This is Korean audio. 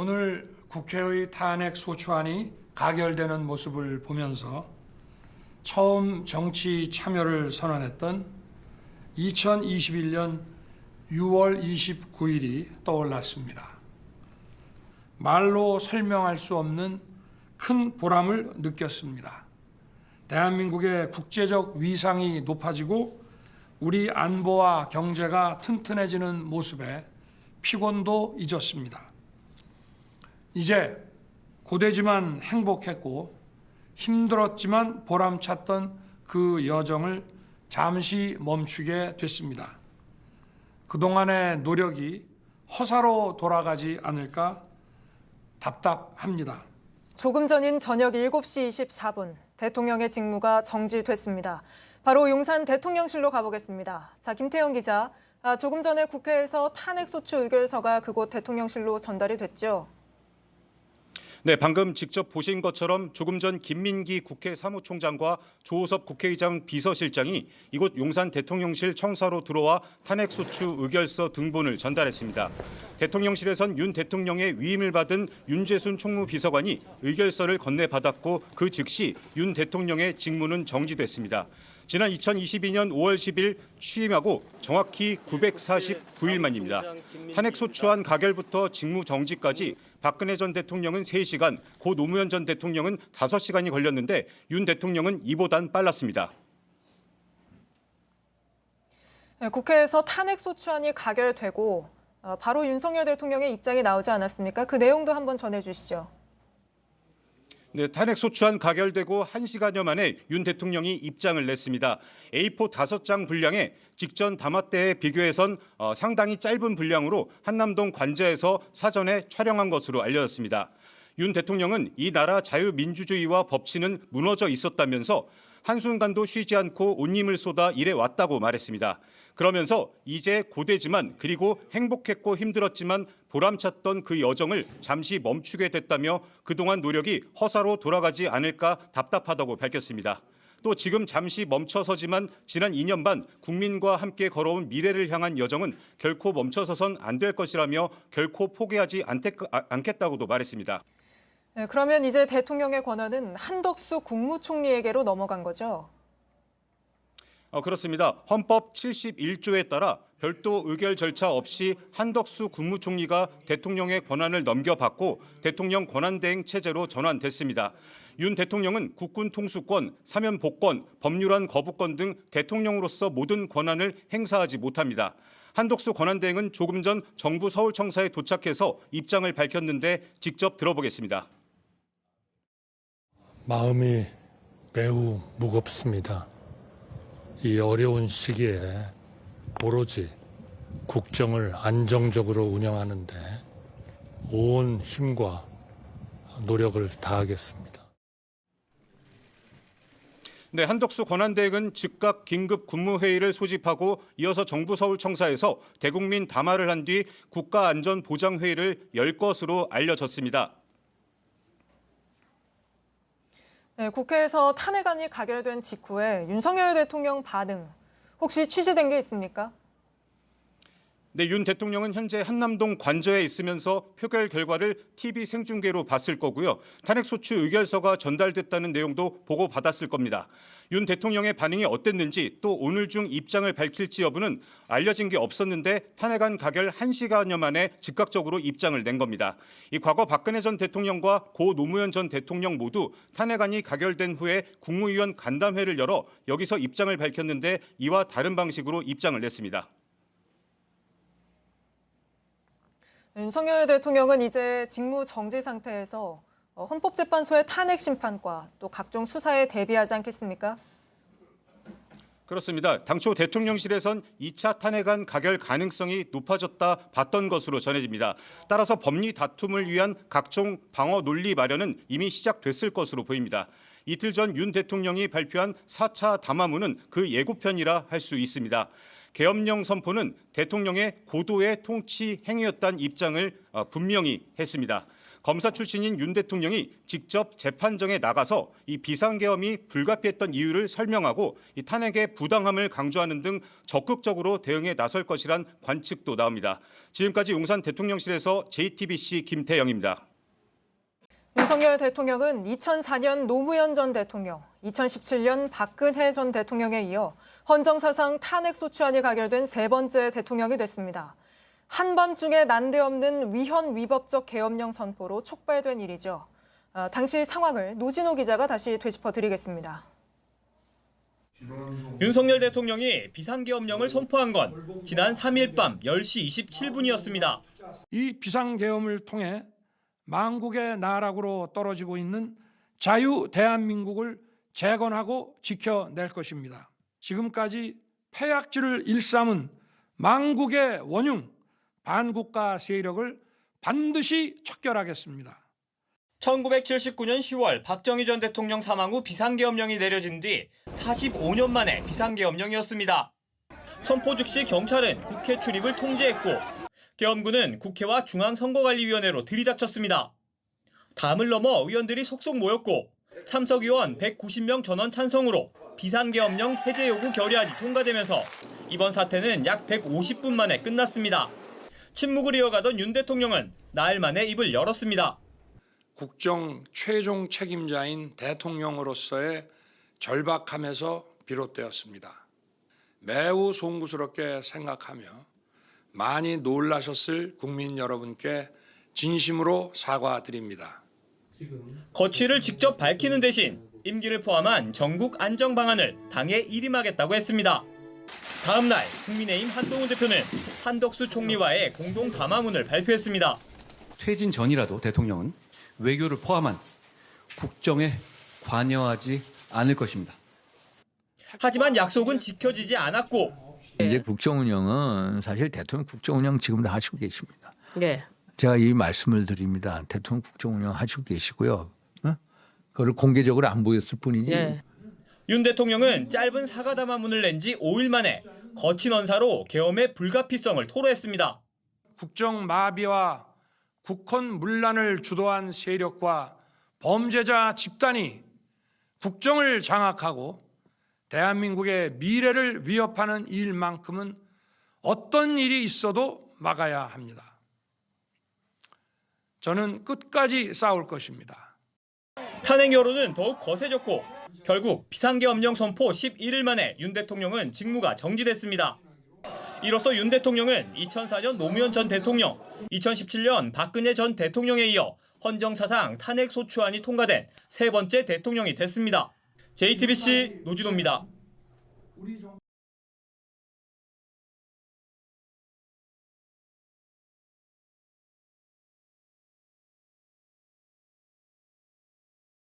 오늘 국회의 탄핵 소추안이 가결되는 모습을 보면서 처음 정치 참여를 선언했던 2021년 6월 29일이 떠올랐습니다. 말로 설명할 수 없는 큰 보람을 느꼈습니다. 대한민국의 국제적 위상이 높아지고 우리 안보와 경제가 튼튼해지는 모습에 피곤도 잊었습니다. 이제 고되지만 행복했고 힘들었지만 보람찼던 그 여정을 잠시 멈추게 됐습니다. 그동안의 노력이 허사로 돌아가지 않을까 답답합니다. 조금 전인 저녁 7시 24분 대통령의 직무가 정지됐습니다. 바로 용산 대통령실로 가보겠습니다. 자, 김태영 기자, 조금 전에 국회에서 탄핵소추 의결서가 그곳 대통령실로 전달이 됐죠? 네, 방금 직접 보신 것처럼 조금 전 김민기 국회 사무총장과 조호섭 국회의장 비서실장이 이곳 용산 대통령실 청사로 들어와 탄핵소추 의결서 등본을 전달했습니다. 대통령실에선 윤 대통령의 위임을 받은 윤재순 총무비서관이 의결서를 건네받았고 그 즉시 윤 대통령의 직무는 정지됐습니다. 지난 2022년 5월 10일 취임하고 정확히 949일 만입니다. 탄핵소추안 가결부터 직무 정지까지 박근혜 전 대통령은 3시간, 고 노무현 전 대통령은 5시간이 걸렸는데 윤 대통령은 이보단 빨랐습니다. 네, 국회에서 탄핵소추안이 가결되고 바로 윤석열 대통령의 입장이 나오지 않았습니까? 그 내용도 한번 전해주시죠. 네, 탄핵소추안 가결되고 1시간여 만에 윤 대통령이 입장을 냈습니다. A4 5장 분량에 직전 담화 때에 비교해선 상당히 짧은 분량으로 한남동 관저에서 사전에 촬영한 것으로 알려졌습니다. 윤 대통령은 이 나라 자유민주주의와 법치는 무너져 있었다면서 한순간도 쉬지 않고 온 힘을 쏟아 일해 왔다고 말했습니다. 그러면서 이제 고되지만 그리고 행복했고 힘들었지만 보람찼던 그 여정을 잠시 멈추게 됐다며 그동안 노력이 허사로 돌아가지 않을까 답답하다고 밝혔습니다. 또 지금 잠시 멈춰서지만 지난 2년 반 국민과 함께 걸어온 미래를 향한 여정은 결코 멈춰서선 안 될 것이라며 결코 포기하지 않겠다고도 말했습니다. 네, 그러면 이제 대통령의 권한은 한덕수 국무총리에게로 넘어간 거죠? 그렇습니다. 헌법 71조에 따라 별도 의결 절차 없이 한덕수 국무총리가 대통령의 권한을 넘겨받고 대통령 권한대행 체제로 전환됐습니다. 윤 대통령은 국군 통수권, 사면 복권, 법률안 거부권 등 대통령으로서 모든 권한을 행사하지 못합니다. 한덕수 권한대행은 조금 전 정부 서울청사에 도착해서 입장을 밝혔는데 직접 들어보겠습니다. 마음이 매우 무겁습니다. 이 어려운 시기에 오로지 국정을 안정적으로 운영하는데 온 힘과 노력을 다하겠습니다. 네, 한덕수 권한대행은 즉각 긴급 국무회의를 소집하고 이어서 정부 서울청사에서 대국민 담화를 한 뒤 국가안전보장회의를 열 것으로 알려졌습니다. 네, 국회에서 탄핵안이 가결된 직후에 윤석열 대통령 반응 혹시 취재된 게 있습니까? 네, 윤 대통령은 현재 한남동 관저에 있으면서 표결 결과를 TV 생중계로 봤을 거고요. 탄핵소추 의결서가 전달됐다는 내용도 보고받았을 겁니다. 윤 대통령의 반응이 어땠는지 또 오늘 중 입장을 밝힐지 여부는 알려진 게 없었는데 탄핵안 가결 1시간여 만에 즉각적으로 입장을 낸 겁니다. 이 과거 박근혜 전 대통령과 고 노무현 전 대통령 모두 탄핵안이 가결된 후에 국무위원 간담회를 열어 여기서 입장을 밝혔는데 이와 다른 방식으로 입장을 냈습니다. 윤석열 대통령은 이제 직무 정지 상태에서 헌법재판소의 탄핵 심판과 또 각종 수사에 대비하지 않겠습니까? 그렇습니다. 당초 대통령실에선 2차 탄핵안 가결 가능성이 높아졌다 봤던 것으로 전해집니다. 따라서 법리 다툼을 위한 각종 방어 논리 마련은 이미 시작됐을 것으로 보입니다. 이틀 전 윤 대통령이 발표한 4차 담화문은 그 예고편이라 할 수 있습니다. 계엄령 선포는 대통령의 고도의 통치 행위였다는 입장을 분명히 했습니다. 검사 출신인 윤 대통령이 직접 재판정에 나가서 이 비상계엄이 불가피했던 이유를 설명하고 이 탄핵의 부당함을 강조하는 등 적극적으로 대응에 나설 것이란 관측도 나옵니다. 지금까지 용산 대통령실에서 JTBC 김태영입니다. 윤석열 대통령은 2004년 노무현 전 대통령, 2017년 박근혜 전 대통령에 이어 헌정사상 탄핵소추안이 가결된 세 번째 대통령이 됐습니다. 한밤중에 난데없는 위헌 위법적 계엄령 선포로 촉발된 일이죠. 당시 상황을 노진호 기자가 다시 되짚어드리겠습니다. 윤석열 대통령이 비상계엄령을 선포한 건 지난 3일 밤 10시 27분이었습니다. 이 비상계엄을 통해 망국의 나락으로 떨어지고 있는 자유 대한민국을 재건하고 지켜낼 것입니다. 지금까지 패약질을 일삼은 망국의 원흉, 반국가 세력을 반드시 척결하겠습니다. 1979년 10월 박정희 전 대통령 사망 후 비상계엄령이 내려진 뒤 45년 만에 비상계엄령이었습니다. 선포 즉시 경찰은 국회 출입을 통제했고 계엄군은 국회와 중앙선거관리위원회로 들이닥쳤습니다. 담을 넘어 의원들이 속속 모였고 참석의원 190명 전원 찬성으로 비상계엄령 해제 요구 결의안이 통과되면서 이번 사태는 약 150분 만에 끝났습니다. 침묵을 이어가던 윤 대통령은 나흘 만에 입을 열었습니다. 국정 최종 책임자인 대통령으로서의 절박함에서 비롯되었습니다. 매우 송구스럽게 생각하며 많이 놀라셨을 국민 여러분께 진심으로 사과드립니다. 거취를 직접 밝히는 대신 임기를 포함한 전국 안정 방안을 당에 일임하겠다고 했습니다. 다음 날 국민의힘 한동훈 대표는 한덕수 총리와의 공동 담화문을 발표했습니다. 퇴진 전이라도 대통령은 외교를 포함한 국정에 관여하지 않을 것입니다. 하지만 약속은 지켜지지 않았고 이제 국정 운영은 사실 대통령 국정 운영 지금도 하시고 계십니다. 네. 제가 이 말씀을 드립니다. 대통령 국정 운영 하시고 계시고요. 그걸 공개적으로 안 보였을 뿐이지. 네. 윤 대통령은 짧은 사과 담화문을 낸 지 5일 만에 거친 언사로 계엄의 불가피성을 토로했습니다. 국정 마비와 국헌 문란을 주도한 세력과 범죄자 집단이 국정을 장악하고 대한민국의 미래를 위협하는 일만큼은 어떤 일이 있어도 막아야 합니다. 저는 끝까지 싸울 것입니다. 탄핵 여론은 더욱 거세졌고 결국 비상계엄령 선포 11일 만에 윤 대통령은 직무가 정지됐습니다. 이로써 윤 대통령은 2004년 노무현 전 대통령, 2017년 박근혜 전 대통령에 이어 헌정사상 탄핵소추안이 통과된 세 번째 대통령이 됐습니다. JTBC 노진호입니다.